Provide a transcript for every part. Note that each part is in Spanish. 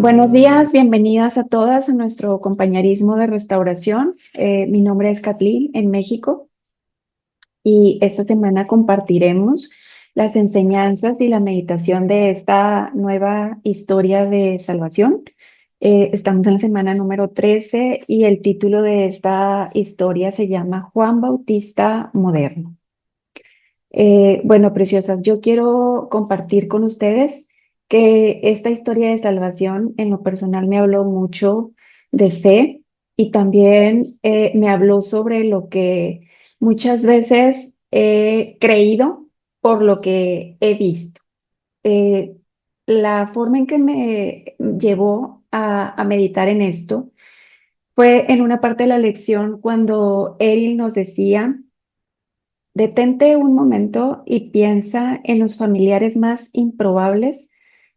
Buenos días, bienvenidas a todas a nuestro compañerismo de restauración. Mi nombre es Kathleen en México y esta semana compartiremos las enseñanzas y la meditación de esta nueva historia de salvación. Estamos en la semana número 13 y el título de esta historia se llama Juan Bautista Moderno. Bueno, preciosas, yo quiero compartir con ustedes que esta historia de salvación en lo personal me habló mucho de fe y también me habló sobre lo que muchas veces he creído por lo que he visto. Eh, la forma en que me llevó a meditar en esto fue en una parte de la lección cuando Eril nos decía: detente un momento y piensa en los familiares más improbables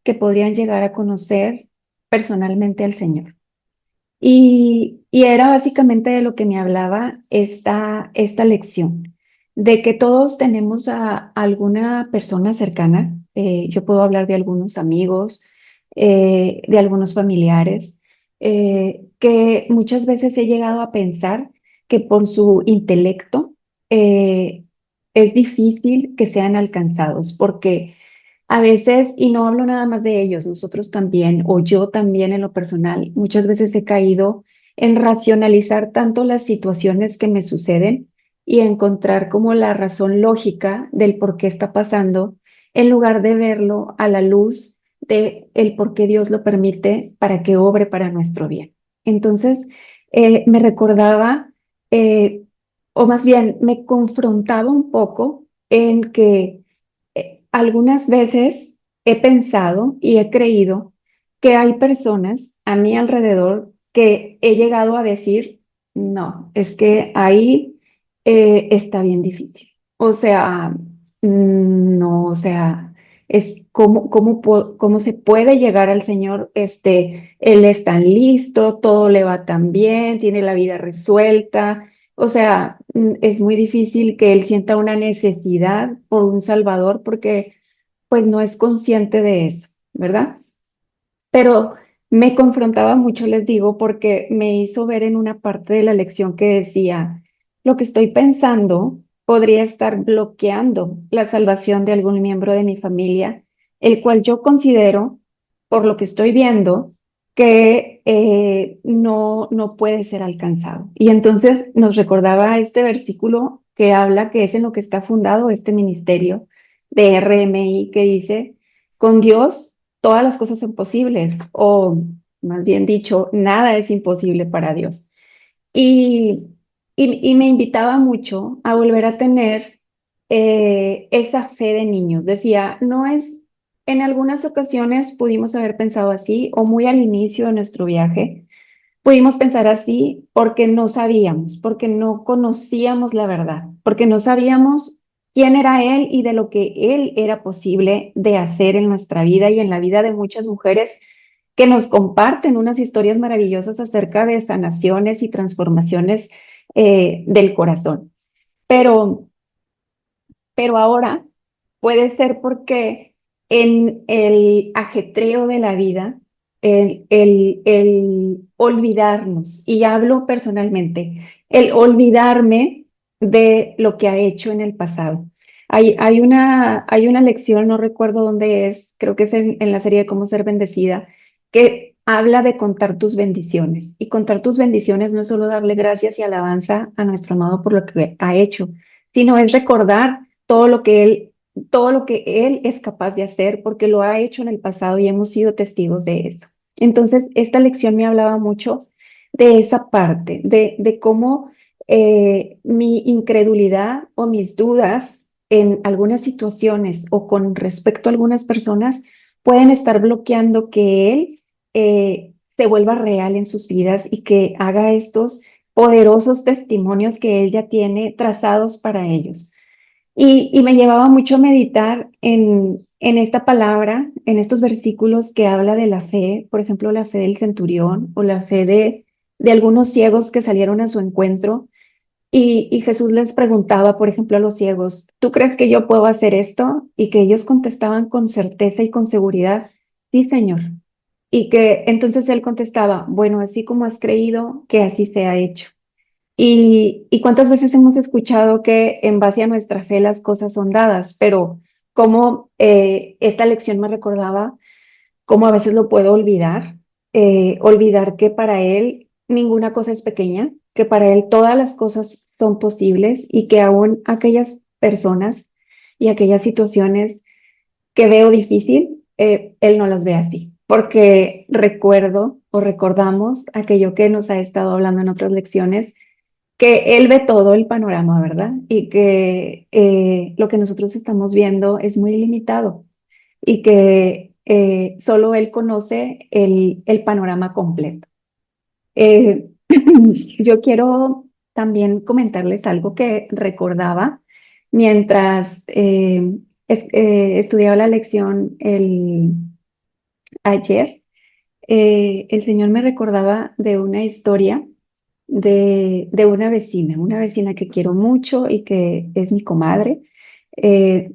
que podrían llegar a conocer personalmente al Señor. Y era básicamente de lo que me hablaba esta lección, de que todos tenemos a alguna persona cercana. Yo puedo hablar de algunos amigos, de algunos familiares, que muchas veces he llegado a pensar que por su intelecto eh, es difícil que sean alcanzados, porque a veces, y no hablo nada más de ellos, nosotros también, o yo también en lo personal, muchas veces he caído en racionalizar tanto las situaciones que me suceden y encontrar como la razón lógica del por qué está pasando, en lugar de verlo a la luz de el por qué Dios lo permite para que obre para nuestro bien. Entonces, me recordaba, eh, o más bien me confrontaba un poco en que algunas veces he pensado y he creído que hay personas a mi alrededor que he llegado a decir: no, es que ahí está bien difícil. O sea, no, o sea, es cómo se puede llegar al Señor. Él es tan listo, todo le va tan bien, tiene la vida resuelta. O sea, es muy difícil que él sienta una necesidad por un Salvador porque pues no es consciente de eso, ¿verdad? Pero me confrontaba mucho, les digo, porque me hizo ver en una parte de la lección que decía: lo que estoy pensando podría estar bloqueando la salvación de algún miembro de mi familia, el cual yo considero, por lo que estoy viendo, que no puede ser alcanzado. Y entonces nos recordaba este versículo que habla que es en lo que está fundado este ministerio de RMI, que dice: con Dios todas las cosas son posibles, o más bien dicho, nada es imposible para Dios. Y, y me invitaba mucho a volver a tener esa fe de niños. Decía, no es, en algunas ocasiones pudimos haber pensado así, o muy al inicio de nuestro viaje, pudimos pensar así porque no sabíamos, porque no conocíamos la verdad, porque no sabíamos quién era Él y de lo que Él era posible de hacer en nuestra vida y en la vida de muchas mujeres que nos comparten unas historias maravillosas acerca de sanaciones y transformaciones del corazón. Pero, pero ahora puede ser porque en el ajetreo de la vida, el olvidarnos, y hablo personalmente, el olvidarme de lo que ha hecho en el pasado. Hay una lección, no recuerdo dónde es, creo que es en la serie de Cómo ser bendecida, que habla de contar tus bendiciones. Y contar tus bendiciones no es solo darle gracias y alabanza a nuestro amado por lo que ha hecho, sino es recordar todo lo que él es capaz de hacer, porque lo ha hecho en el pasado y hemos sido testigos de eso. Entonces, esta lección me hablaba mucho de esa parte, de cómo mi incredulidad o mis dudas en algunas situaciones o con respecto a algunas personas pueden estar bloqueando que él se vuelva real en sus vidas y que haga estos poderosos testimonios que él ya tiene trazados para ellos. Y me llevaba mucho a meditar en esta palabra, en estos versículos que habla de la fe, por ejemplo, la fe del centurión o la fe de algunos ciegos que salieron a su encuentro. Y Jesús les preguntaba, por ejemplo, a los ciegos: ¿tú crees que yo puedo hacer esto? Y que ellos contestaban con certeza y con seguridad: sí, Señor. Y que entonces él contestaba, bueno, así como has creído, que así se ha hecho. Y cuántas veces hemos escuchado que en base a nuestra fe las cosas son dadas, pero como esta lección me recordaba cómo a veces lo puedo olvidar, olvidar que para él ninguna cosa es pequeña, que para él todas las cosas son posibles y que aún aquellas personas y aquellas situaciones que veo difícil, él no las ve así, porque recuerdo o recordamos aquello que nos ha estado hablando en otras lecciones, que él ve todo el panorama, ¿verdad? Y que lo que nosotros estamos viendo es muy limitado y que solo él conoce el panorama completo. Eh, yo quiero también comentarles algo que recordaba mientras estudiaba la lección ayer. El Señor me recordaba de una historia de una vecina que quiero mucho y que es mi comadre. Eh,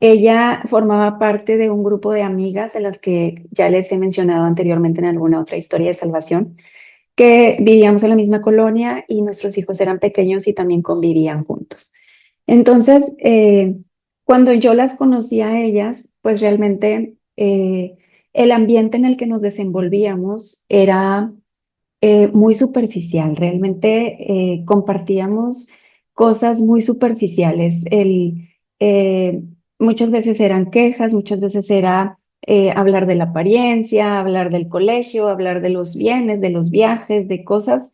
Ella formaba parte de un grupo de amigas de las que ya les he mencionado anteriormente en alguna otra historia de salvación, que vivíamos en la misma colonia y nuestros hijos eran pequeños y también convivían juntos. Entonces, cuando yo las conocí a ellas, pues realmente el ambiente en el que nos desenvolvíamos era muy superficial. Realmente compartíamos cosas muy superficiales. Muchas veces eran quejas, muchas veces era hablar de la apariencia, hablar del colegio, hablar de los bienes, de los viajes, de cosas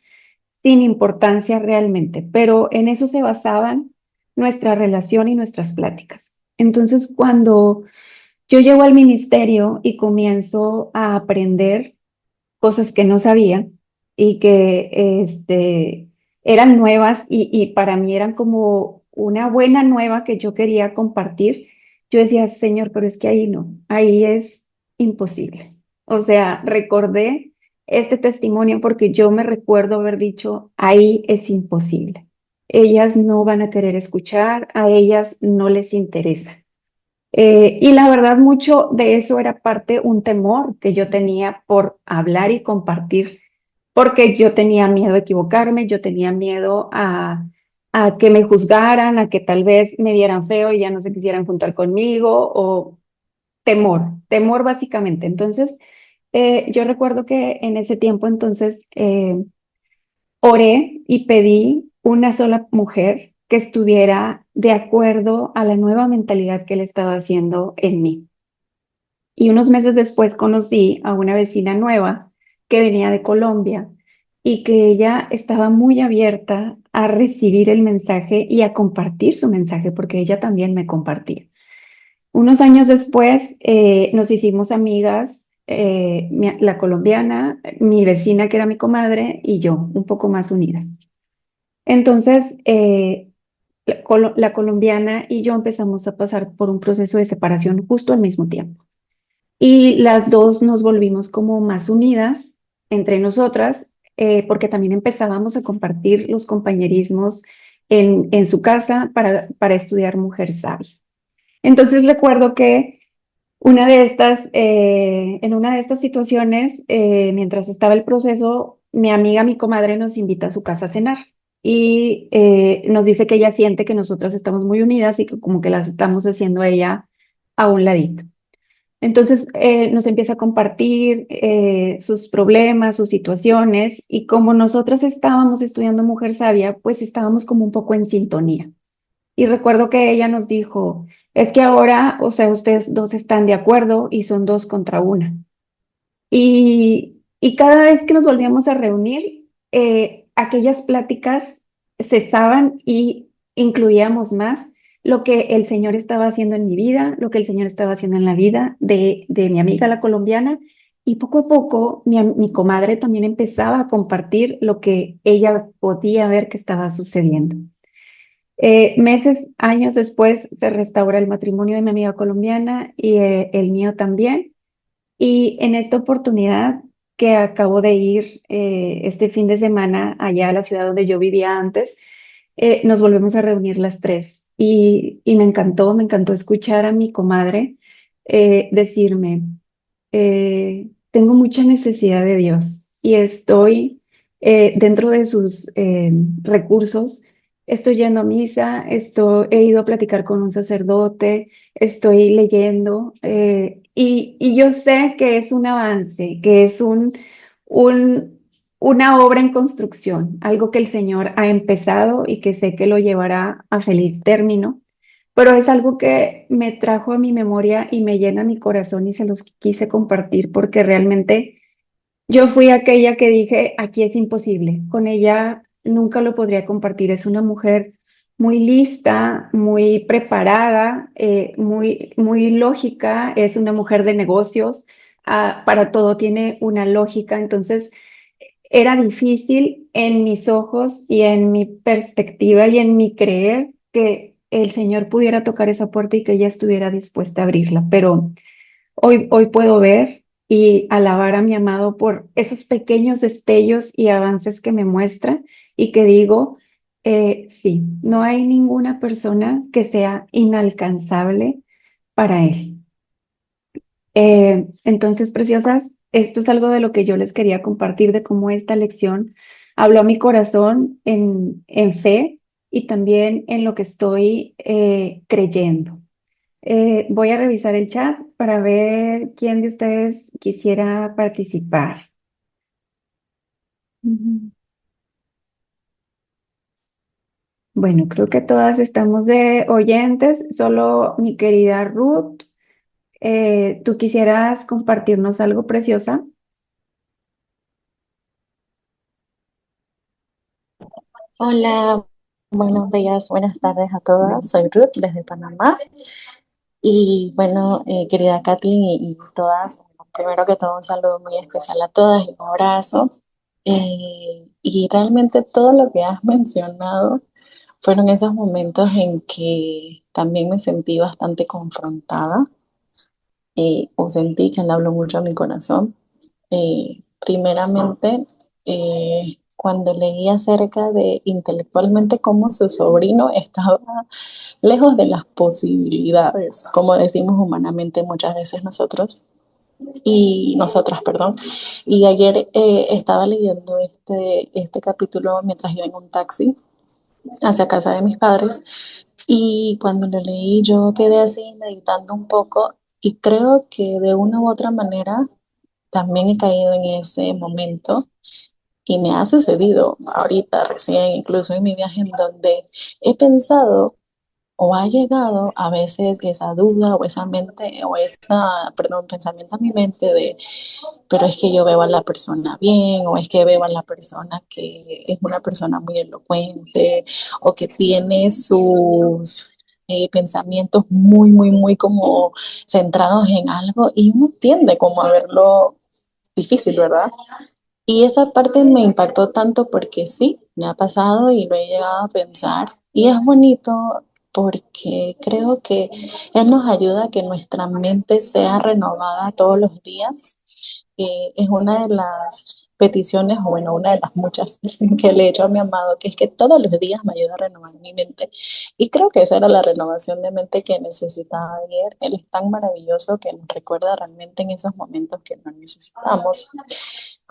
sin importancia realmente, pero en eso se basaban nuestra relación y nuestras pláticas. Entonces, cuando yo llego al ministerio y comienzo a aprender cosas que no sabía y que eran nuevas y para mí eran como una buena nueva que yo quería compartir. Yo decía, Señor, pero es que ahí no, ahí es imposible. O sea, recordé este testimonio porque yo me recuerdo haber dicho, ahí es imposible. Ellas no van a querer escuchar, a ellas no les interesa. Y la verdad, mucho de eso era parte un temor que yo tenía por hablar y compartir, porque yo tenía miedo a equivocarme, yo tenía miedo a que me juzgaran, a que tal vez me vieran feo y ya no se quisieran juntar conmigo, o temor básicamente. Entonces, yo recuerdo que en ese tiempo entonces oré y pedí una sola mujer que estuviera de acuerdo a la nueva mentalidad que él estaba haciendo en mí. Y unos meses después conocí a una vecina nueva que venía de Colombia y que ella estaba muy abierta a recibir el mensaje y a compartir su mensaje, porque ella también me compartía. Unos años después nos hicimos amigas, la colombiana, mi vecina que era mi comadre y yo, un poco más unidas. Entonces, la colombiana y yo empezamos a pasar por un proceso de separación justo al mismo tiempo. Y las dos nos volvimos como más unidas entre nosotras, porque también empezábamos a compartir los compañerismos en su casa para estudiar Mujer Sabia. Entonces recuerdo que en una de estas situaciones, mientras estaba el proceso, mi amiga, mi comadre, nos invita a su casa a cenar y nos dice que ella siente que nosotras estamos muy unidas y que como que las estamos haciendo a ella a un ladito. Entonces nos empieza a compartir sus problemas, sus situaciones y como nosotras estábamos estudiando Mujer Sabia, pues estábamos como un poco en sintonía. Y recuerdo que ella nos dijo, es que ahora, o sea, ustedes dos están de acuerdo y son dos contra una. Y cada vez que nos volvíamos a reunir, aquellas pláticas cesaban y incluíamos más lo que el Señor estaba haciendo en mi vida, lo que el Señor estaba haciendo en la vida de mi amiga la colombiana. Y poco a poco mi comadre también empezaba a compartir lo que ella podía ver que estaba sucediendo. Meses, años después, se restaura el matrimonio de mi amiga colombiana y el mío también. Y en esta oportunidad que acabo de ir este fin de semana allá a la ciudad donde yo vivía antes, nos volvemos a reunir las tres. Y me encantó escuchar a mi comadre decirme, tengo mucha necesidad de Dios y estoy dentro de sus recursos. Estoy yendo a misa, he ido a platicar con un sacerdote, estoy leyendo y yo sé que es un avance, que es un, una obra en construcción, algo que el Señor ha empezado y que sé que lo llevará a feliz término, pero es algo que me trajo a mi memoria y me llena mi corazón y se los quise compartir porque realmente yo fui aquella que dije, aquí es imposible, con ella nunca lo podría compartir. Es una mujer muy lista, muy preparada, muy lógica, es una mujer de negocios, para todo tiene una lógica, entonces era difícil en mis ojos y en mi perspectiva y en mi creer que el Señor pudiera tocar esa puerta y que ella estuviera dispuesta a abrirla, pero hoy puedo ver y alabar a mi amado por esos pequeños destellos y avances que me muestra y que digo, sí, no hay ninguna persona que sea inalcanzable para Él. Entonces, preciosas, esto es algo de lo que yo les quería compartir, de cómo esta lección habló a mi corazón en fe y también en lo que estoy creyendo. Voy a revisar el chat para ver quién de ustedes quisiera participar. Ujú. Bueno, creo que todas estamos de oyentes, solo mi querida Ruth, ¿tú quisieras compartirnos algo preciosa? Hola, buenos días, buenas tardes a todas. Soy Ruth desde Panamá. Y bueno, querida Kathleen y todas, bueno, primero que todo un saludo muy especial a todas y un abrazo. Y realmente todo lo que has mencionado fueron esos momentos en que también me sentí bastante confrontada o sentí que le habló mucho a mi corazón. Primeramente, cuando leí acerca de intelectualmente cómo su sobrino estaba lejos de las posibilidades, como decimos humanamente muchas veces nosotros, y nosotras, perdón. Y ayer estaba leyendo este capítulo mientras iba en un taxi hacia casa de mis padres, y cuando lo leí yo quedé así meditando un poco y creo que de una u otra manera también he caído en ese momento y me ha sucedido ahorita recién, incluso en mi viaje, en donde he pensado o ha llegado a veces esa duda o esa mente o esa, perdón, pensamiento a mi mente de, pero es que yo veo a la persona bien o es que veo a la persona que es una persona muy elocuente o que tiene sus pensamientos muy, muy, muy como centrados en algo y uno tiende como a verlo difícil, ¿verdad? Y esa parte me impactó tanto porque sí, me ha pasado y lo he llegado a pensar. Y es bonito porque creo que Él nos ayuda a que nuestra mente sea renovada todos los días. Es una de las peticiones, o bueno, una de las muchas que le he hecho a mi amado, que es que todos los días me ayuda a renovar mi mente. Y creo que esa era la renovación de mente que necesitaba ayer. Él es tan maravilloso que nos recuerda realmente en esos momentos que lo necesitamos.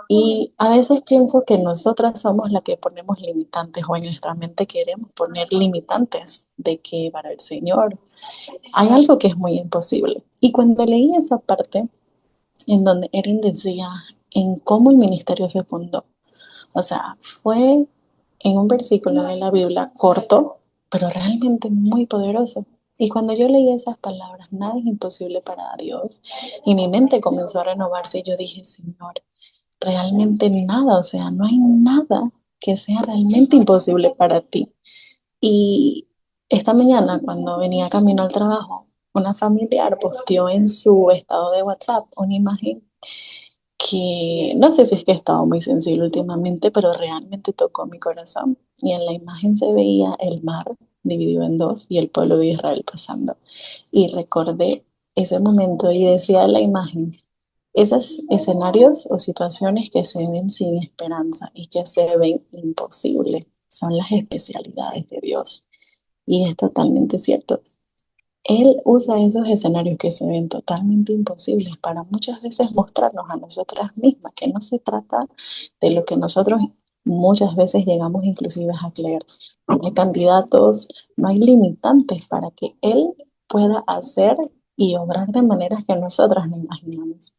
Y a veces pienso que nosotras somos las que ponemos limitantes o en nuestra mente queremos poner limitantes de que para el Señor hay algo que es muy imposible. Y cuando leí esa parte en donde Erin decía en cómo el ministerio se fundó, o sea, fue en un versículo de la Biblia corto, pero realmente muy poderoso. Y cuando yo leí esas palabras, nada es imposible para Dios, y mi mente comenzó a renovarse y yo dije, Señor, realmente nada, o sea, no hay nada que sea realmente imposible para ti. Y esta mañana, cuando venía camino al trabajo, una familiar posteó en su estado de WhatsApp una imagen que no sé si es que he estado muy sensible últimamente, pero realmente tocó mi corazón. Y en la imagen se veía el mar dividido en dos y el pueblo de Israel pasando. Y recordé ese momento y decía la imagen, esos escenarios o situaciones que se ven sin esperanza y que se ven imposibles son las especialidades de Dios. Y es totalmente cierto. Él usa esos escenarios que se ven totalmente imposibles para muchas veces mostrarnos a nosotras mismas que no se trata de lo que nosotros muchas veces llegamos inclusive a creer. No hay candidatos, no hay limitantes para que Él pueda hacer y obrar de maneras que nosotras no imaginamos.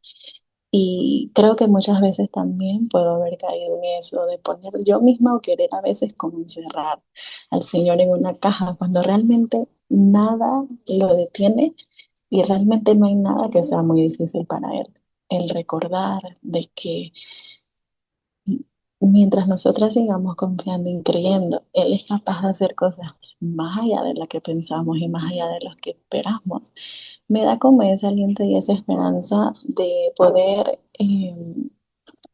Y creo que muchas veces también puedo haber caído en eso de poner yo misma o querer a veces como encerrar al Señor en una caja cuando realmente nada lo detiene y realmente no hay nada que sea muy difícil para Él. El recordar de que mientras nosotras sigamos confiando y creyendo, Él es capaz de hacer cosas más allá de lo que pensamos y más allá de lo que esperamos, me da como ese aliento y esa esperanza de poder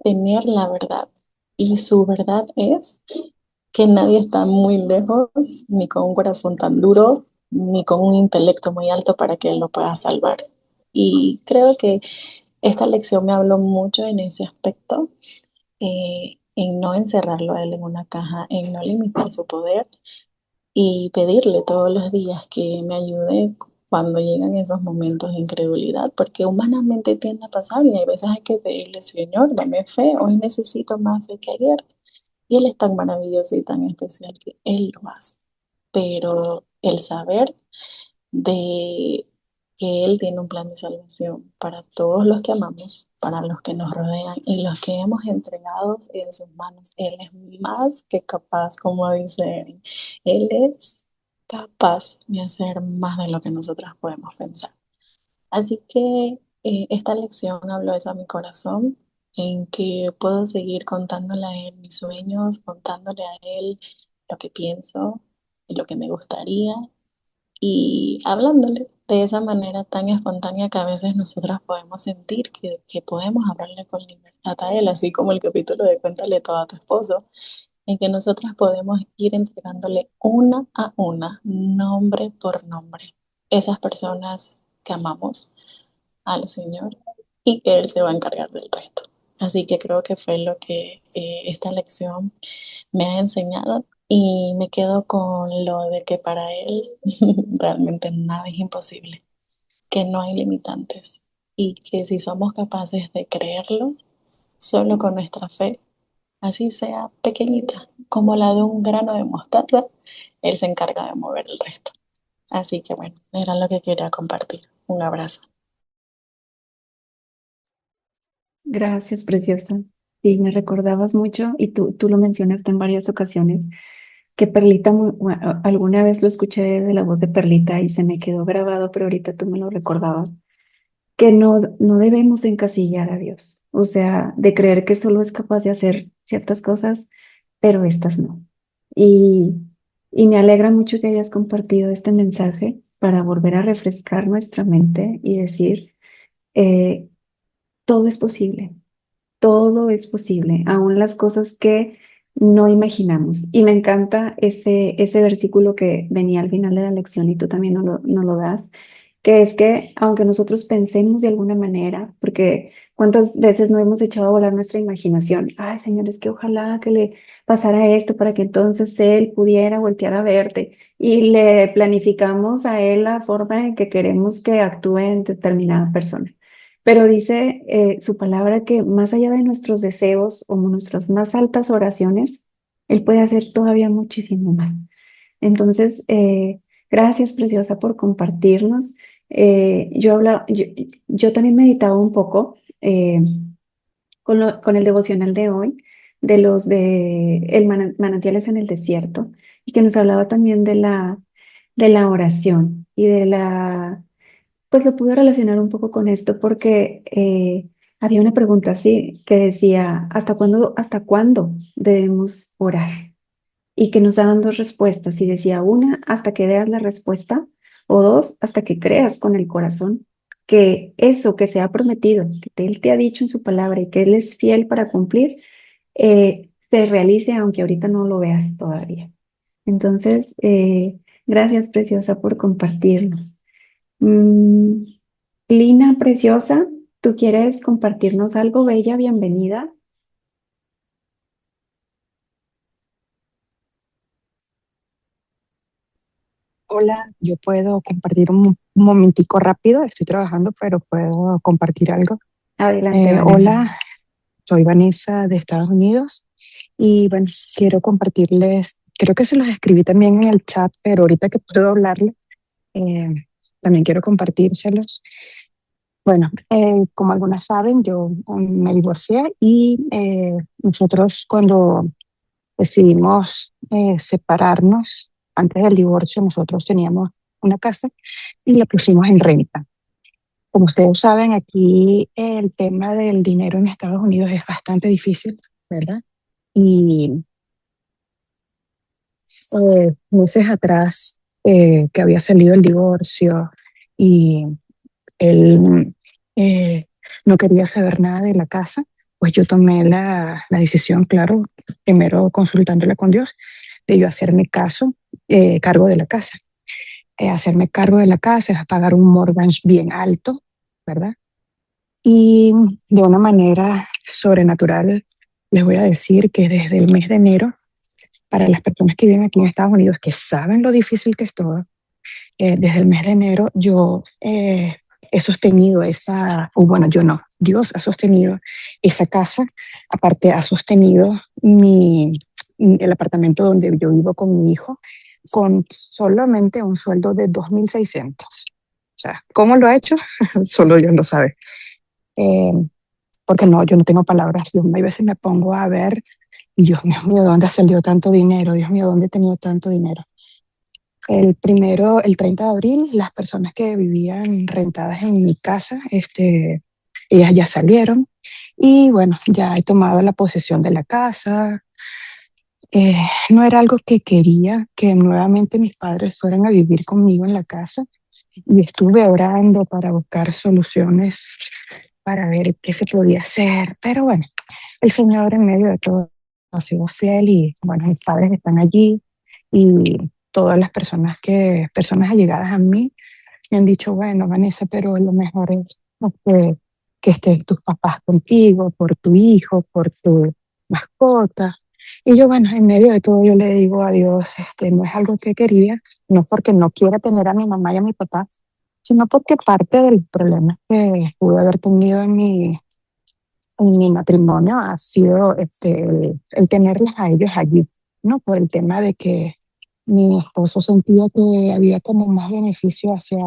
tener la verdad. Y su verdad es que nadie está muy lejos, ni con un corazón tan duro, ni con un intelecto muy alto para que él lo pueda salvar. Y creo que esta lección me habló mucho en ese aspecto, en no encerrarlo a él en una caja, en no limitar su poder y pedirle todos los días que me ayude cuando llegan esos momentos de incredulidad, porque humanamente tiende a pasar y hay veces hay que pedirle, Señor, dame fe, hoy necesito más fe que ayer. Y Él es tan maravilloso y tan especial que Él lo hace. Pero el saber de que Él tiene un plan de salvación para todos los que amamos, para los que nos rodean y los que hemos entregado en sus manos. Él es más que capaz, como dice Erin. Él es capaz de hacer más de lo que nosotras podemos pensar. Así que esta lección habló eso a mi corazón, en que puedo seguir contándole a él mis sueños, contándole a él lo que pienso, lo que me gustaría y hablándole de esa manera tan espontánea que a veces nosotras podemos sentir que podemos hablarle con libertad a él, así como el capítulo de Cuéntale todo a tu esposo, en que nosotras podemos ir entregándole una a una, nombre por nombre, esas personas que amamos al Señor y que Él se va a encargar del resto. Así que creo que fue lo que esta lección me ha enseñado y me quedo con lo de que para Él realmente nada es imposible, que no hay limitantes y que si somos capaces de creerlo solo con nuestra fe, así sea pequeñita, como la de un grano de mostaza, Él se encarga de mover el resto. Así que bueno, era lo que quería compartir. Un abrazo. Gracias, preciosa. Sí, me recordabas mucho y tú lo mencionaste en varias ocasiones, que Perlita, alguna vez lo escuché de la voz de Perlita y se me quedó grabado, pero ahorita tú me lo recordabas, que no debemos encasillar a Dios, o sea, de creer que solo es capaz de hacer ciertas cosas, pero estas no. Y, y me alegra mucho que hayas compartido este mensaje para volver a refrescar nuestra mente y decir, eh, todo es posible. Todo es posible, aún las cosas que no imaginamos. Y me encanta ese versículo que venía al final de la lección y tú también nos lo das, que es que aunque nosotros pensemos de alguna manera, porque cuántas veces no hemos echado a volar nuestra imaginación, ay Señor, es que ojalá que le pasara esto para que entonces Él pudiera voltear a verte y le planificamos a Él la forma en que queremos que actúe en determinada persona. Pero dice su palabra que más allá de nuestros deseos o nuestras más altas oraciones, Él puede hacer todavía muchísimo más. Entonces, gracias, preciosa, por compartirnos. Yo también meditaba un poco con el devocional de hoy, de los de manantiales en el desierto, y que nos hablaba también de la oración y de la pues lo pude relacionar un poco con esto porque había una pregunta así que decía, hasta cuándo debemos orar? Y que nos daban dos respuestas. Y decía, una, hasta que veas la respuesta, o dos, hasta que creas con el corazón que eso que se ha prometido, que Él te ha dicho en su palabra y que Él es fiel para cumplir, se realice aunque ahorita no lo veas todavía. Entonces, gracias, preciosa, por compartirnos. Mm, Lina, preciosa, ¿tú quieres compartirnos algo, bella? Bienvenida. Hola, yo puedo compartir un momentico rápido, estoy trabajando, pero puedo compartir algo. Adelante, Vanessa. Hola, soy Vanessa de Estados Unidos y bueno, quiero compartirles, creo que se los escribí también en el chat, pero ahorita que puedo hablarle, eh, también quiero compartírselos. Bueno, como algunas saben, yo me divorcié y nosotros cuando decidimos separarnos, antes del divorcio nosotros teníamos una casa y la pusimos en renta. Como ustedes saben, aquí el tema del dinero en Estados Unidos es bastante difícil, ¿verdad? Y meses atrás que había salido el divorcio y él no quería saber nada de la casa, pues yo tomé la decisión, claro, primero consultándola con Dios, de yo hacerme cargo de la casa. Hacerme cargo de la casa, pagar un mortgage bien alto, ¿verdad? Y de una manera sobrenatural, les voy a decir que desde el mes de enero, para las personas que viven aquí en Estados Unidos, que saben lo difícil que es todo, desde el mes de enero yo he sostenido o bueno, yo no, Dios ha sostenido esa casa, aparte ha sostenido el apartamento donde yo vivo con mi hijo, con solamente un sueldo de 2.600. O sea, ¿cómo lo ha hecho? Solo Dios lo sabe. Eh, Porque no, yo no tengo palabras. Yo a veces me pongo a ver y Dios mío, ¿de dónde salió tanto dinero? Dios mío, ¿dónde he tenido tanto dinero? El 30 de abril, las personas que vivían rentadas en mi casa, ellas ya salieron y bueno, ya he tomado la posesión de la casa. Eh, no era algo que quería que nuevamente mis padres fueran a vivir conmigo en la casa y estuve orando para buscar soluciones para ver qué se podía hacer, pero bueno, el Señor en medio de todo ha sido fiel y bueno, mis padres están allí y todas las personas allegadas a mí me han dicho, bueno, Vanessa, pero lo mejor es que estén tus papás contigo, por tu hijo, por tu mascota. Y yo, bueno, en medio de todo yo le digo a Dios, no es algo que quería, no porque no quiera tener a mi mamá y a mi papá, sino porque parte del problema que pude haber tenido en mi matrimonio ha sido el tenerlos a ellos allí, ¿no? Por el tema de que mi esposo sentía que había como más beneficio hacia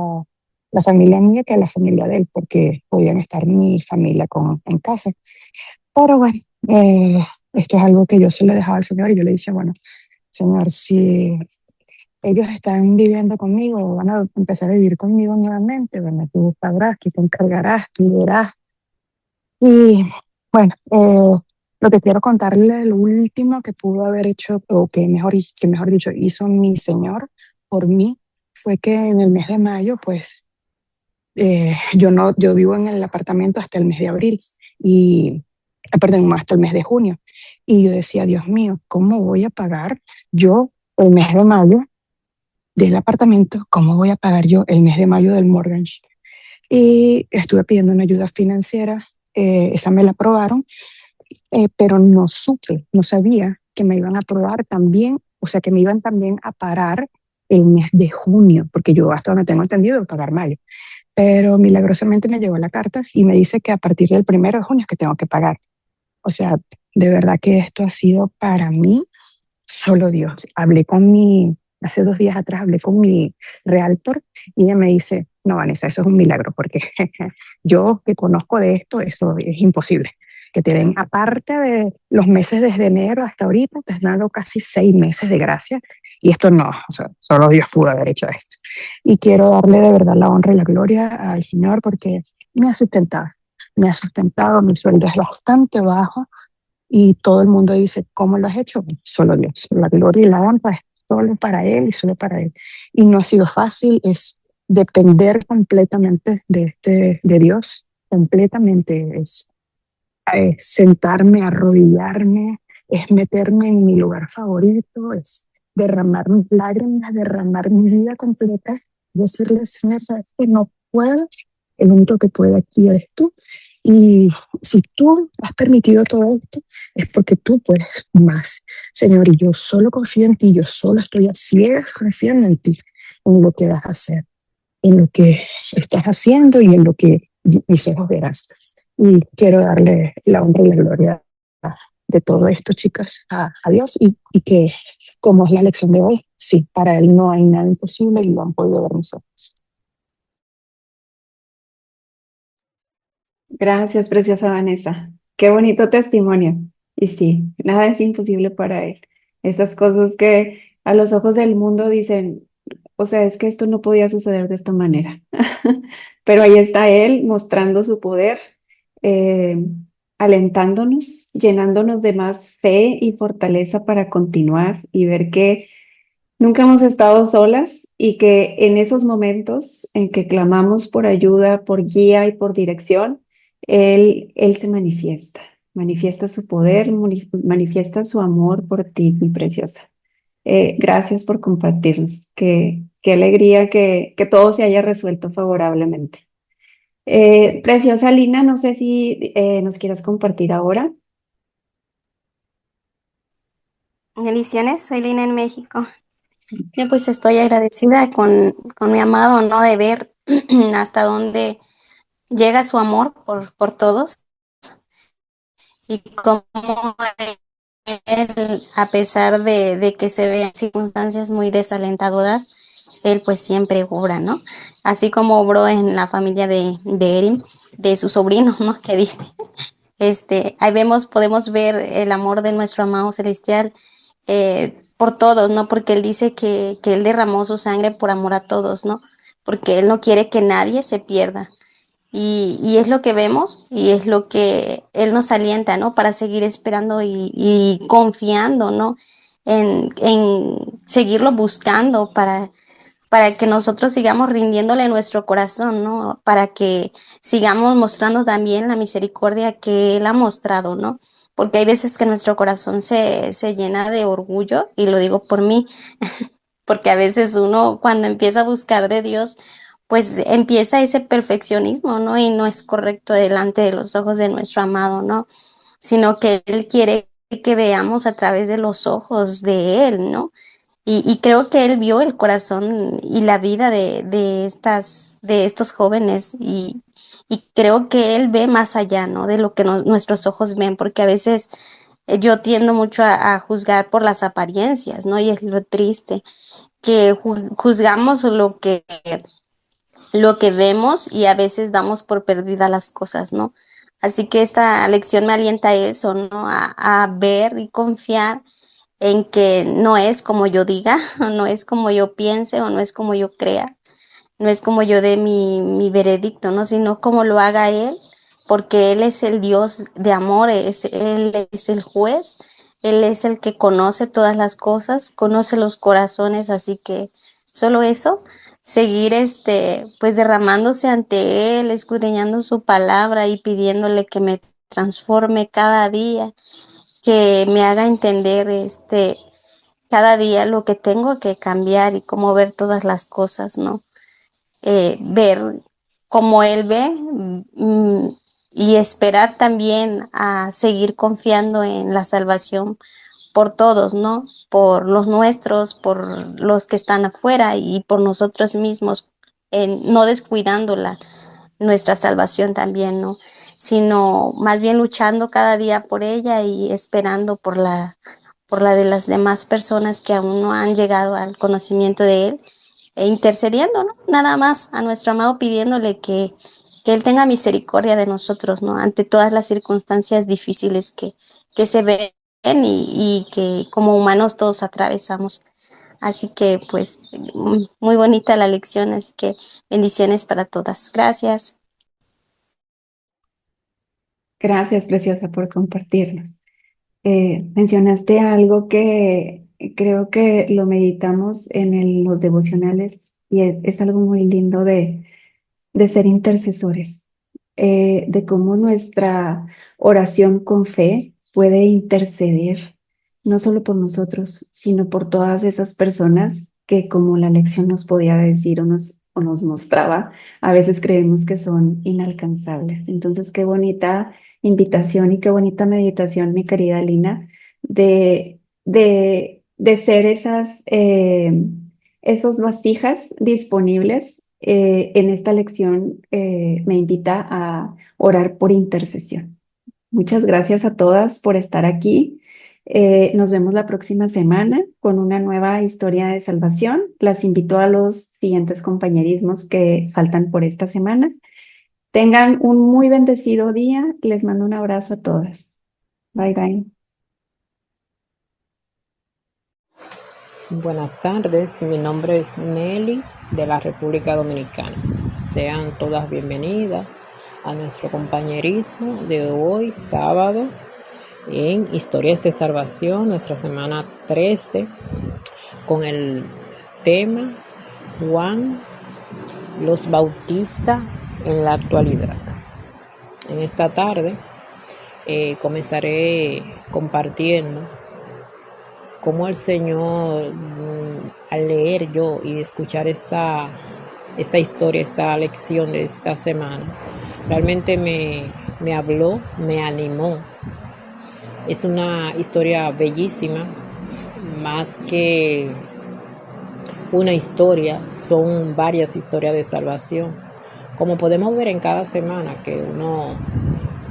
la familia mía que a la familia de él, porque podían estar mi familia en casa. Pero bueno, esto es algo que yo se lo dejaba al Señor y yo le decía, bueno, Señor, si ellos están viviendo conmigo, van a empezar a vivir conmigo nuevamente, bueno, tú sabrás, tú te encargarás, tú verás. Y bueno, lo que quiero contarle, lo último que pudo haber hecho, o que mejor dicho, hizo mi Señor por mí, fue que en el mes de mayo, pues, yo vivo en el apartamento hasta el mes de abril, perdón, hasta el mes de junio. Y yo decía, Dios mío, ¿cómo voy a pagar yo el mes de mayo del apartamento? ¿Cómo voy a pagar yo el mes de mayo del mortgage? Y estuve pidiendo una ayuda financiera, esa me la aprobaron, pero no sabía que me iban a aprobar también, o sea, que me iban también a parar el mes de junio, porque yo hasta donde tengo entendido pagar mayo. Pero milagrosamente me llegó la carta y me dice que a partir del 1 de junio es que tengo que pagar. O sea, de verdad que esto ha sido para mí solo Dios. Hace 2 días atrás hablé con mi realtor y ella me dice, no, Vanessa, eso es un milagro, porque yo que conozco de esto, eso es imposible. Que te den, aparte de los meses desde enero hasta ahorita, te has dado casi 6 meses de gracia y esto no, o sea, solo Dios pudo haber hecho esto. Y quiero darle de verdad la honra y la gloria al Señor porque me ha sustentado, mi sueldo es bastante bajo y todo el mundo dice, ¿cómo lo has hecho? Solo Dios. La gloria y la honra es solo para Él y solo para Él. Y no ha sido fácil, es depender completamente de Dios, completamente. Es sentarme, arrodillarme, es meterme en mi lugar favorito, es derramar mis lágrimas, derramar mi vida completa, decirle, Señor, sabes que no puedo, el único que puede aquí eres tú. Y si tú has permitido todo esto, es porque tú puedes más, Señor. Y yo solo confío en ti, yo solo estoy a ciegas confiando en ti. en lo que vas a hacer, en lo que estás haciendo y en lo que mis ojos verán. Y quiero darle la honra y la gloria de todo esto, chicas, a Dios y que, como es la lección de hoy, sí, para Él no hay nada imposible y lo han podido ver mis ojos. Gracias, preciosa Vanessa. Qué bonito testimonio. Y sí, nada es imposible para Él. Esas cosas que a los ojos del mundo dicen, o sea, es que esto no podía suceder de esta manera. Pero ahí está Él mostrando su poder, eh, alentándonos, llenándonos de más fe y fortaleza para continuar y ver que nunca hemos estado solas y que en esos momentos en que clamamos por ayuda, por guía y por dirección, Él se manifiesta, manifiesta su poder, manifiesta su amor por ti, mi preciosa. Gracias por compartirnos. Qué alegría que todo se haya resuelto favorablemente. Preciosa Lina, no sé si nos quieras compartir ahora. Bendiciones, soy Lina en México. Yo pues estoy agradecida con mi amado, ¿no? De ver hasta dónde llega su amor por todos y cómo él, a pesar de que se vean circunstancias muy desalentadoras, él pues siempre obra, ¿no? Así como obró en la familia de Erin, de su sobrino, ¿no? Que dice, ahí podemos ver el amor de nuestro amado celestial por todos, ¿no? Porque él dice que él derramó su sangre por amor a todos, ¿no? Porque él no quiere que nadie se pierda. Y es lo que vemos y es lo que él nos alienta, ¿no? Para seguir esperando y confiando, ¿no? En seguirlo buscando para que nosotros sigamos rindiéndole nuestro corazón, ¿no? Para que sigamos mostrando también la misericordia que Él ha mostrado, ¿no? Porque hay veces que nuestro corazón se llena de orgullo, y lo digo por mí, porque a veces uno cuando empieza a buscar de Dios, pues empieza ese perfeccionismo, ¿no? Y no es correcto delante de los ojos de nuestro amado, ¿no? Sino que Él quiere que veamos a través de los ojos de Él, ¿no? Y creo que él vio el corazón y la vida de estos jóvenes y creo que él ve más allá, ¿no? De lo que nuestros ojos ven, porque a veces yo tiendo mucho a juzgar por las apariencias, ¿no? Y es lo triste, que juzgamos lo que vemos y a veces damos por perdida las cosas, ¿no? Así que esta lección me alienta a eso, ¿no? A ver y confiar en que no es como yo diga, no es como yo piense o no es como yo crea, no es como yo dé mi veredicto, ¿no? Sino como lo haga Él, porque Él es el Dios de amor, Él es el juez, Él es el que conoce todas las cosas, conoce los corazones, así que solo eso, seguir pues derramándose ante Él, escudriñando su palabra y pidiéndole que me transforme cada día, que me haga entender cada día lo que tengo que cambiar y cómo ver todas las cosas, ¿no? Ver cómo él ve, y esperar también a seguir confiando en la salvación por todos, ¿no? Por los nuestros, por los que están afuera y por nosotros mismos, no descuidándola nuestra salvación también, ¿no? Sino más bien luchando cada día por ella y esperando por la de las demás personas que aún no han llegado al conocimiento de Él, e intercediendo, ¿no? Nada más a nuestro amado pidiéndole que Él tenga misericordia de nosotros, ¿no? Ante todas las circunstancias difíciles que se ven y que como humanos todos atravesamos. Así que pues muy bonita la lección, así que bendiciones para todas. Gracias. Gracias, preciosa, por compartirnos. Mencionaste algo que creo que lo meditamos en los devocionales y es algo muy lindo de ser intercesores, de cómo nuestra oración con fe puede interceder no solo por nosotros, sino por todas esas personas que, como la lección nos podía decir o nos mostraba, a veces creemos que son inalcanzables. Entonces, qué bonita invitación y qué bonita meditación, mi querida Lina, de ser esas vasijas disponibles, en esta lección me invita a orar por intercesión. Muchas gracias a todas por estar aquí. Nos vemos la próxima semana con una nueva historia de salvación. Las invito a los siguientes compañerismos que faltan por esta semana. Tengan un muy bendecido día. Les mando un abrazo a todas. Bye, bye. Buenas tardes, mi nombre es Nelly de la República Dominicana. Sean todas bienvenidas a nuestro compañerismo de hoy, sábado, en Historias de Salvación, nuestra semana 13, con el tema Juan los Bautistas en la actualidad. En esta tarde comenzaré compartiendo cómo el Señor, al leer yo y escuchar esta historia, esta lección de esta semana, realmente me habló, me animó. Es una historia bellísima, más que una historia, son varias historias de salvación. Como podemos ver en cada semana que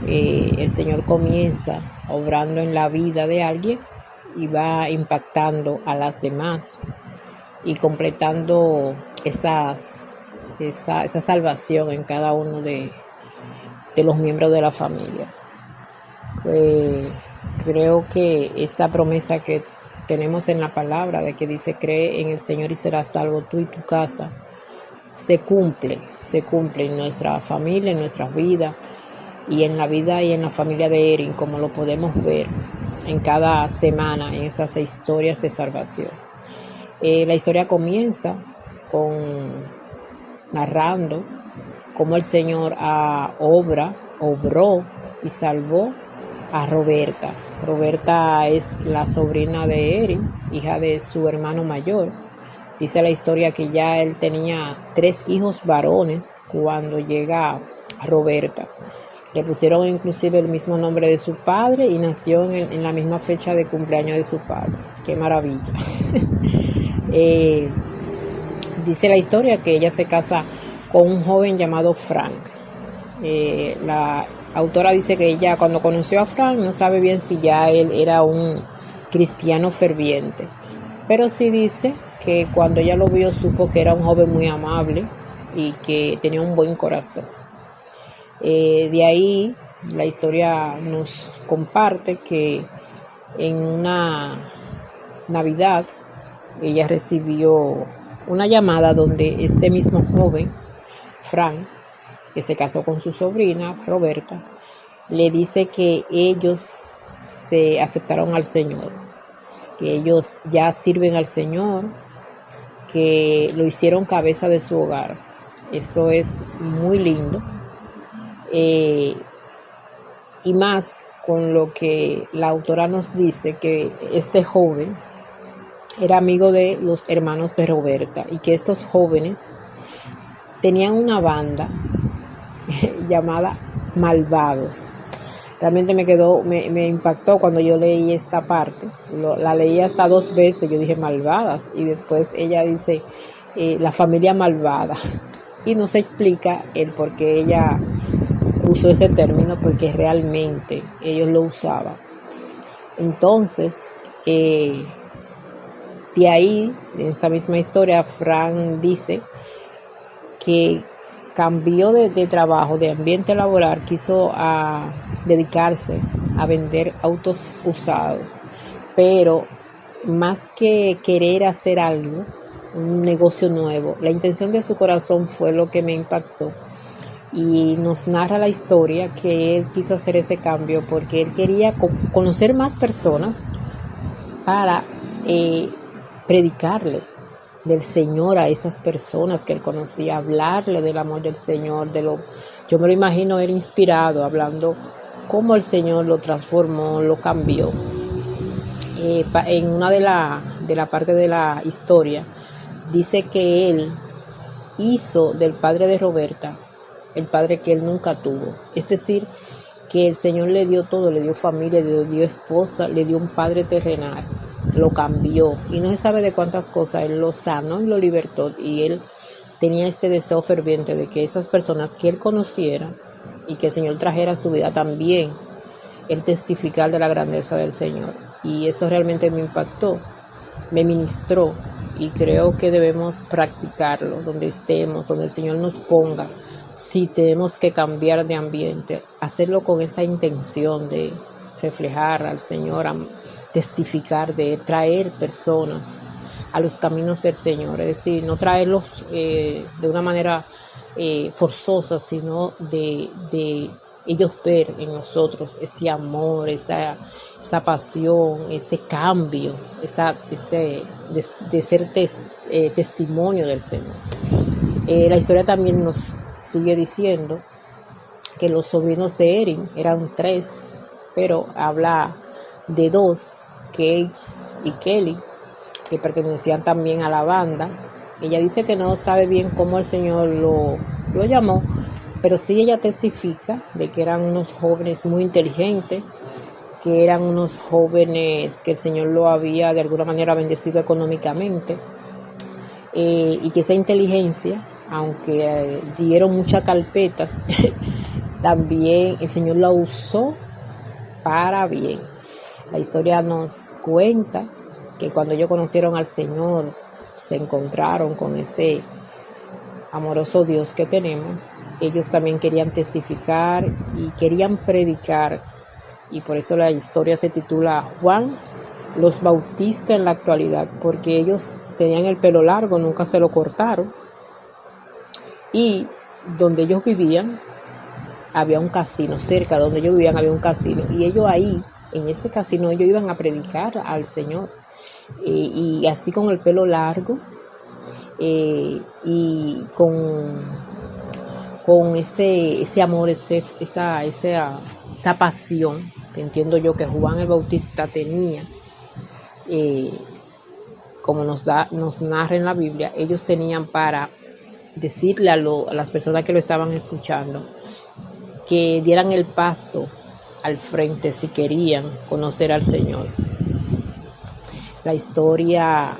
el Señor comienza obrando en la vida de alguien y va impactando a las demás y completando esa salvación en cada uno de los miembros de la familia. Creo que esa promesa que tenemos en la palabra de que dice: cree en el Señor y serás salvo tú y tu casa, se cumple en nuestra familia, en nuestras vidas, y en la vida y en la familia de Erin, como lo podemos ver en cada semana en estas historias de salvación. La historia comienza narrando cómo el Señor obró y salvó a Roberta. Roberta es la sobrina de Erin, hija de su hermano mayor. Dice la historia que ya él tenía 3 hijos varones cuando llega Roberta. Le pusieron inclusive el mismo nombre de su padre y nació en la misma fecha de cumpleaños de su padre. ¡Qué maravilla! Dice la historia que ella se casa con un joven llamado Frank. La autora dice que ella, cuando conoció a Frank, no sabe bien si ya él era un cristiano ferviente, pero sí dice que cuando ella lo vio supo que era un joven muy amable y que tenía un buen corazón. De ahí la historia nos comparte que en una Navidad ella recibió una llamada donde este mismo joven, Frank, que se casó con su sobrina Roberta, le dice que ellos se aceptaron al Señor, que ellos ya sirven al Señor, que lo hicieron cabeza de su hogar. Eso es muy lindo. Y más con lo que la autora nos dice, que este joven era amigo de los hermanos de Roberta y que estos jóvenes tenían una banda llamada Malvados. Realmente me impactó cuando yo leí esta parte. La leí hasta 2 veces. Yo dije malvadas, y después ella dice la familia malvada, y no se explica el por qué ella usó ese término, porque realmente ellos lo usaban. Entonces, de ahí, en esa misma historia, Frank dice que cambió de trabajo, de ambiente laboral, quiso dedicarse a vender autos usados, pero más que querer hacer algo, un negocio nuevo, la intención de su corazón fue lo que me impactó. Y nos narra la historia que él quiso hacer ese cambio porque él quería conocer más personas para predicarle del Señor a esas personas que él conocía, hablarle del amor del Señor, yo me lo imagino él inspirado, hablando cómo el Señor lo transformó, lo cambió. En una de la parte de la historia dice que él hizo del padre de Roberta el padre que él nunca tuvo. Es decir, que el Señor le dio todo, le dio familia, le dio esposa, le dio un padre terrenal. lo cambió, y no se sabe de cuántas cosas. Él lo sanó y lo libertó, y él tenía este deseo ferviente de que esas personas que él conociera y que el Señor trajera a su vida también, el testificar de la grandeza del Señor. Y eso realmente me impactó, me ministró, y creo que debemos practicarlo donde estemos, donde el Señor nos ponga. Si tenemos que cambiar de ambiente, hacerlo con esa intención de reflejar al Señor, testificar, de traer personas a los caminos del Señor. Es decir, no traerlos de una manera forzosa, sino de ellos ver en nosotros ese amor, esa pasión, ese cambio, de ser testimonio del Señor. La historia también nos sigue diciendo que los sobrinos de Erin eran 3, pero habla de 2, Kate y Kelly, que pertenecían también a la banda. Ella dice que no sabe bien cómo el Señor lo llamó, pero sí ella testifica de que eran unos jóvenes muy inteligentes, que eran unos jóvenes que el Señor lo había de alguna manera bendecido económicamente, y que esa inteligencia, aunque dieron muchas carpetas, también el Señor la usó para bien. La historia nos cuenta que cuando ellos conocieron al Señor, se encontraron con ese amoroso Dios que tenemos. Ellos también querían testificar y querían predicar, y por eso la historia se titula Juan los Bautista en la actualidad, porque ellos tenían el pelo largo, nunca se lo cortaron, y donde ellos vivían había un casino, cerca de donde ellos vivían había un casino, y ellos ahí, en ese casino, ellos iban a predicar al Señor, y así con el pelo largo, y con ese amor, esa pasión que entiendo yo que Juan el Bautista tenía, como nos narra en la Biblia. Ellos tenían para decirle a las personas que lo estaban escuchando que dieran el paso al frente si querían conocer al Señor. La historia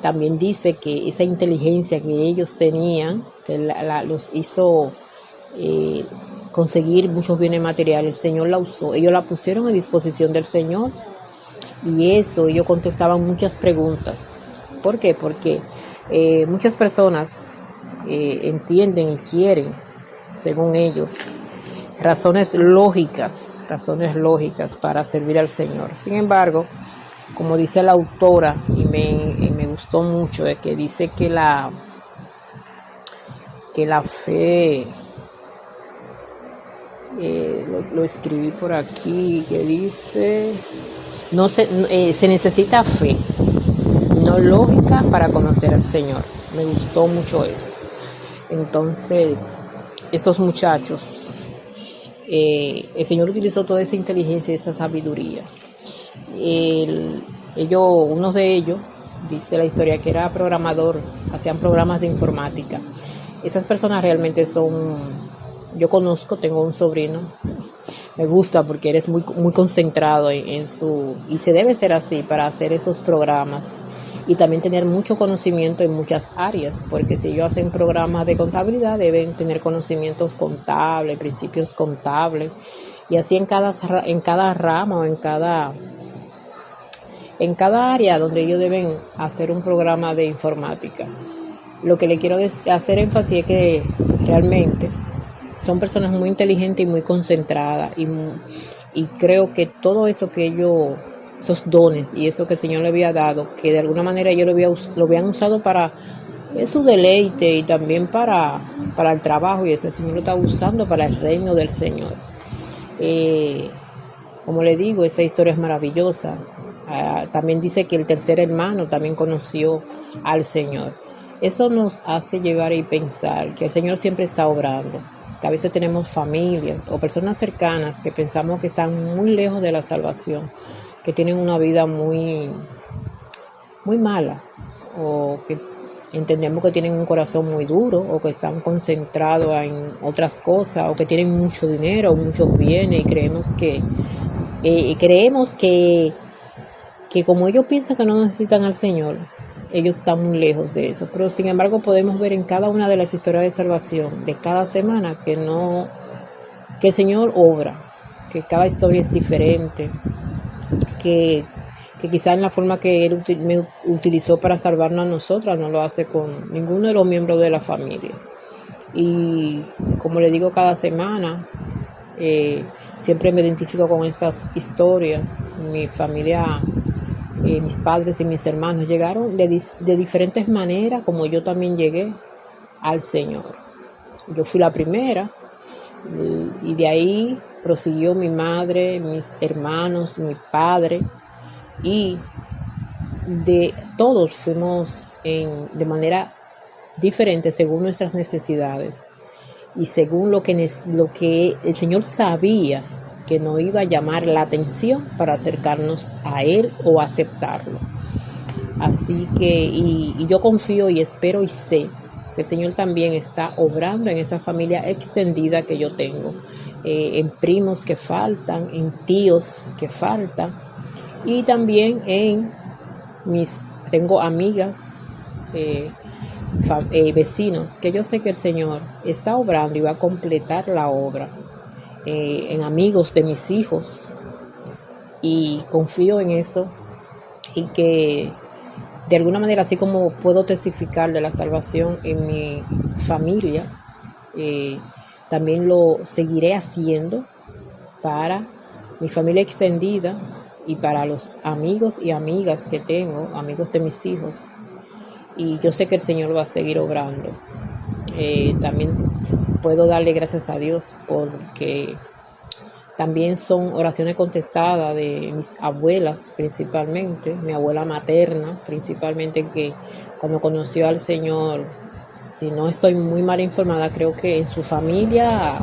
también dice que esa inteligencia que ellos tenían, que los hizo conseguir muchos bienes materiales, el Señor la usó. Ellos la pusieron a disposición del Señor, y ellos contestaban muchas preguntas. ¿Por qué? Porque muchas personas entienden y quieren, según ellos, razones lógicas para servir al Señor. Sin embargo, como dice la autora, y me gustó mucho, es que dice que la fe, lo escribí por aquí, que dice, se necesita fe, no lógica, para conocer al Señor. Me gustó mucho eso. Entonces, estos muchachos, el Señor utilizó toda esa inteligencia y esa sabiduría. Uno de ellos, dice la historia, que era programador, hacían programas de informática. Esas personas realmente yo conozco, tengo un sobrino, me gusta porque eres muy, muy concentrado y se debe ser así para hacer esos programas, y también tener mucho conocimiento en muchas áreas, porque si ellos hacen programas de contabilidad, deben tener conocimientos contables, principios contables, y así en cada rama o en cada área donde ellos deben hacer un programa de informática. Lo que le quiero hacer énfasis es que realmente son personas muy inteligentes y muy concentradas, y creo que todo eso que esos dones y eso que el Señor le había dado, que de alguna manera ellos lo habían usado para su deleite y también para el trabajo, y eso el Señor lo está usando para el reino del Señor. Como le digo, esa historia es maravillosa. También dice que el tercer hermano también conoció al Señor. Eso nos hace llevar y pensar que el Señor siempre está obrando, que a veces tenemos familias o personas cercanas que pensamos que están muy lejos de la salvación, que tienen una vida muy, muy mala, o que entendemos que tienen un corazón muy duro, o que están concentrados en otras cosas, o que tienen mucho dinero o muchos bienes, y creemos que que como ellos piensan que no necesitan al Señor, ellos están muy lejos de eso. Pero sin embargo podemos ver en cada una de las historias de salvación de cada semana que el Señor obra, que cada historia es diferente, que quizás en la forma que Él me utilizó para salvarnos a nosotras no lo hace con ninguno de los miembros de la familia. Y como le digo cada semana, siempre me identifico con estas historias. Mi familia, mis padres y mis hermanos llegaron de diferentes maneras, como yo también llegué al Señor. Yo fui la primera, y de ahí prosiguió mi madre, mis hermanos, mi padre, y de todos fuimos de manera diferente según nuestras necesidades y según lo que el Señor sabía que nos iba a llamar la atención para acercarnos a Él o aceptarlo. Así que, y yo confío y espero y sé que el Señor también está obrando en esa familia extendida que yo tengo, en primos que faltan, en tíos que faltan, y también tengo amigas, vecinos, que yo sé que el Señor está obrando y va a completar la obra, en amigos de mis hijos, y confío en esto, y que de alguna manera, así como puedo testificar de la salvación en mi familia, también lo seguiré haciendo para mi familia extendida y para los amigos y amigas que tengo, amigos de mis hijos. Y yo sé que el Señor va a seguir obrando. También puedo darle gracias a Dios porque también son oraciones contestadas de mis abuelas, principalmente, mi abuela materna, principalmente, que cuando conoció al Señor, si no estoy muy mal informada, creo que en su familia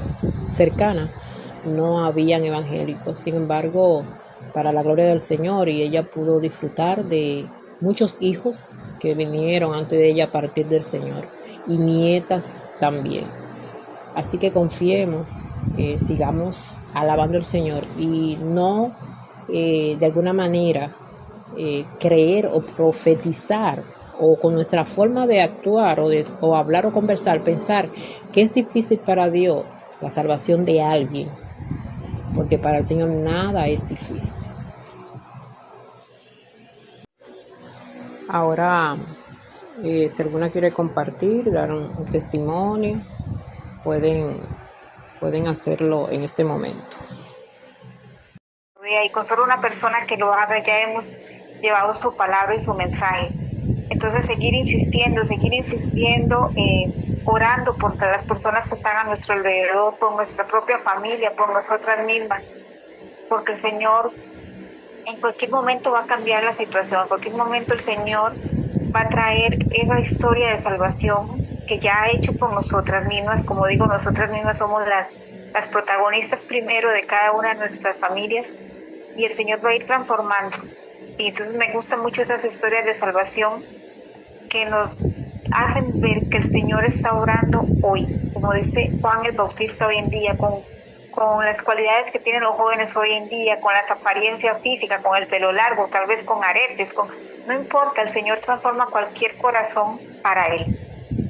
cercana no habían evangélicos. Sin embargo, para la gloria del Señor, y ella pudo disfrutar de muchos hijos que vinieron antes de ella a partir del Señor, y nietas también. Así que confiemos, sigamos alabando al Señor y no de alguna manera creer o profetizar, o con nuestra forma de actuar o hablar o conversar, pensar que es difícil para Dios la salvación de alguien, porque para el Señor nada es difícil. Ahora, si alguna quiere compartir, dar un testimonio, pueden hacerlo en este momento. Y con solo una persona que lo haga ya hemos llevado su palabra y su mensaje. Entonces seguir insistiendo, orando por todas las personas que están a nuestro alrededor, por nuestra propia familia, por nosotras mismas, porque el Señor en cualquier momento va a cambiar la situación, en cualquier momento el Señor va a traer esa historia de salvación que ya ha hecho por nosotras mismas. Como digo, nosotras mismas somos las protagonistas primero de cada una de nuestras familias, y el Señor va a ir transformando. Y entonces me gustan mucho esas historias de salvación que nos hacen ver que el Señor está obrando hoy, como dice Juan el Bautista hoy en día, con las cualidades que tienen los jóvenes hoy en día, con las apariencias físicas, con el pelo largo, tal vez con aretes, no importa, el Señor transforma cualquier corazón para Él.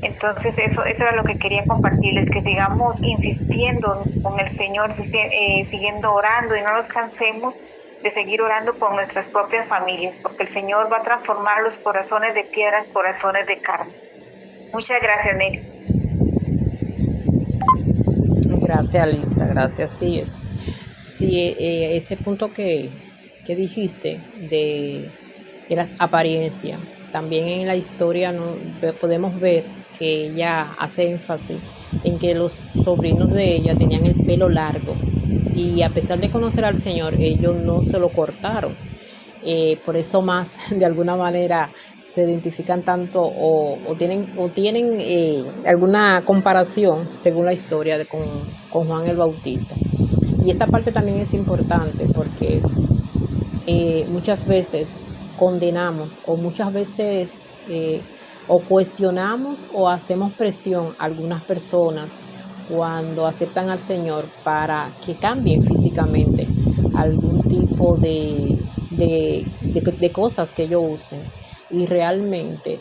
Entonces eso era lo que quería compartirles, que sigamos insistiendo con el Señor, siguiendo orando, y no nos cansemos de seguir orando por nuestras propias familias, porque el Señor va a transformar los corazones de piedra en corazones de carne. Muchas gracias, Nelly. Gracias, Lisa, gracias. Sí, ese punto que dijiste de la apariencia, también en la historia podemos ver que ella hace énfasis en que los sobrinos de ella tenían el pelo largo, y a pesar de conocer al Señor, ellos no se lo cortaron. Por eso más de alguna manera se identifican tanto o tienen alguna comparación según la historia con Juan el Bautista. Y esta parte también es importante porque muchas veces condenamos, o muchas veces o cuestionamos o hacemos presión a algunas personas cuando aceptan al Señor para que cambien físicamente algún tipo de de cosas que ellos usen. Y realmente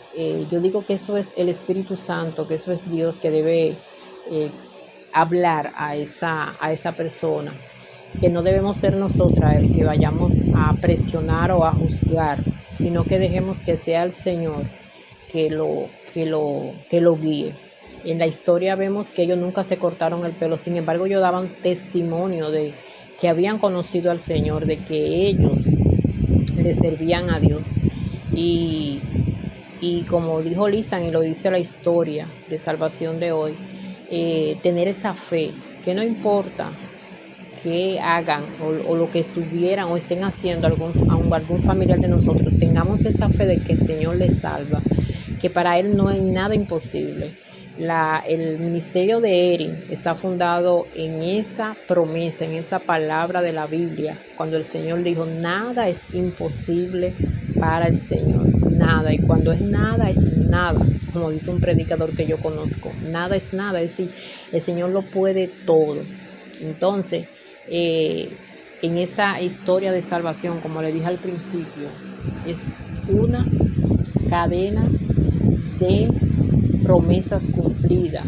yo digo que eso es el Espíritu Santo, que eso es Dios que debe hablar a esa persona, que no debemos ser nosotras el que vayamos a presionar o a juzgar, sino que dejemos que sea el Señor que lo guíe. En la historia vemos que ellos nunca se cortaron el pelo, sin embargo ellos daban testimonio de que habían conocido al Señor, de que ellos le servían a Dios. Y como dijo Lisan y lo dice la historia de salvación de hoy, tener esa fe, que no importa que hagan o lo que estuvieran o estén haciendo algún familiar de nosotros, tengamos esa fe de que el Señor les salva, que para Él no hay nada imposible. El ministerio de Erin está fundado en esa promesa, en esa palabra de la Biblia, cuando el Señor dijo, nada es imposible para el Señor, nada, y cuando es nada, como dice un predicador que yo conozco, nada es nada, es decir, el Señor lo puede todo. Entonces, en esta historia de salvación, como le dije al principio, es una cadena de promesas cumplidas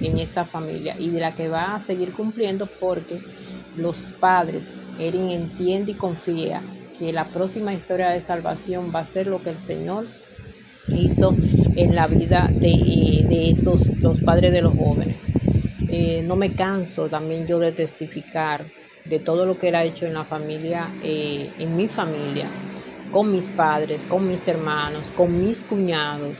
en esta familia y de la que va a seguir cumpliendo, porque los padres, Erin entiende y confía que la próxima historia de salvación va a ser lo que el Señor hizo en la vida de los padres de los jóvenes. No me canso también yo de testificar de todo lo que Él ha hecho en la familia, en mi familia, con mis padres, con mis hermanos, con mis cuñados,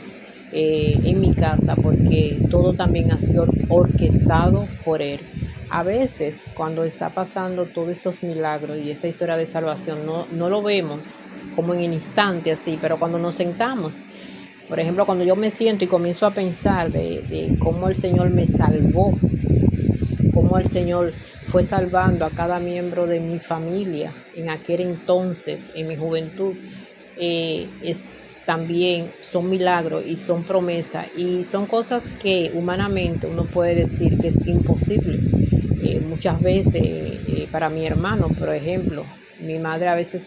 en mi casa, porque todo también ha sido orquestado por Él. A veces, cuando está pasando todos estos milagros y esta historia de salvación, no lo vemos como en el instante así, pero cuando nos sentamos, por ejemplo, cuando yo me siento y comienzo a pensar de cómo el Señor me salvó, cómo el Señor fue salvando a cada miembro de mi familia en aquel entonces, en mi juventud, también son milagros y son promesas y son cosas que humanamente uno puede decir que es imposible. Muchas veces, para mi hermano, por ejemplo, mi madre a veces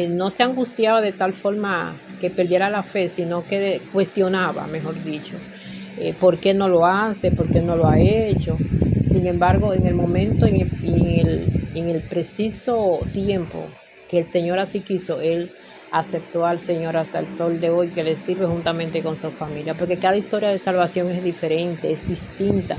no se angustiaba de tal forma que perdiera la fe, sino que cuestionaba, mejor dicho, por qué no lo hace, por qué no lo ha hecho. Sin embargo, en el momento, en el preciso tiempo que el Señor así quiso, Él aceptó al Señor hasta el sol de hoy, que le sirve juntamente con su familia, porque cada historia de salvación es diferente, es distinta.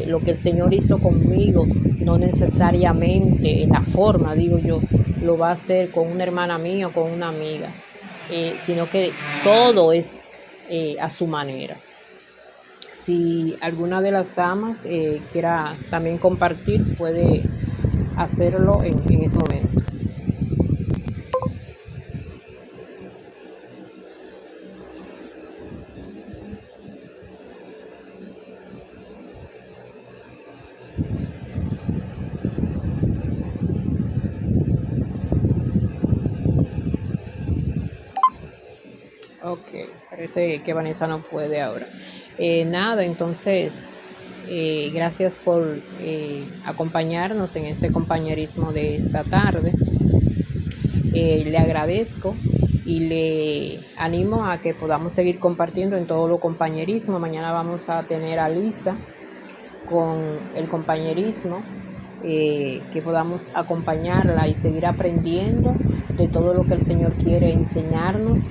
Lo que el Señor hizo conmigo, no necesariamente en la forma, digo yo, lo va a hacer con una hermana mía o con una amiga, sino que todo es a su manera. Si alguna de las damas quiera también compartir, puede hacerlo en este momento. Ok, parece que Vanessa no puede ahora. Nada, entonces, gracias por acompañarnos en este compañerismo de esta tarde. Le agradezco y le animo a que podamos seguir compartiendo en todo lo compañerismo. Mañana vamos a tener a Lisa con el compañerismo, que podamos acompañarla y seguir aprendiendo de todo lo que el Señor quiere enseñarnos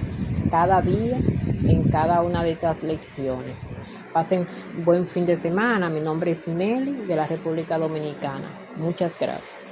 cada día en cada una de estas lecciones. Pasen buen fin de semana. Mi nombre es Nelly, de la República Dominicana. Muchas gracias.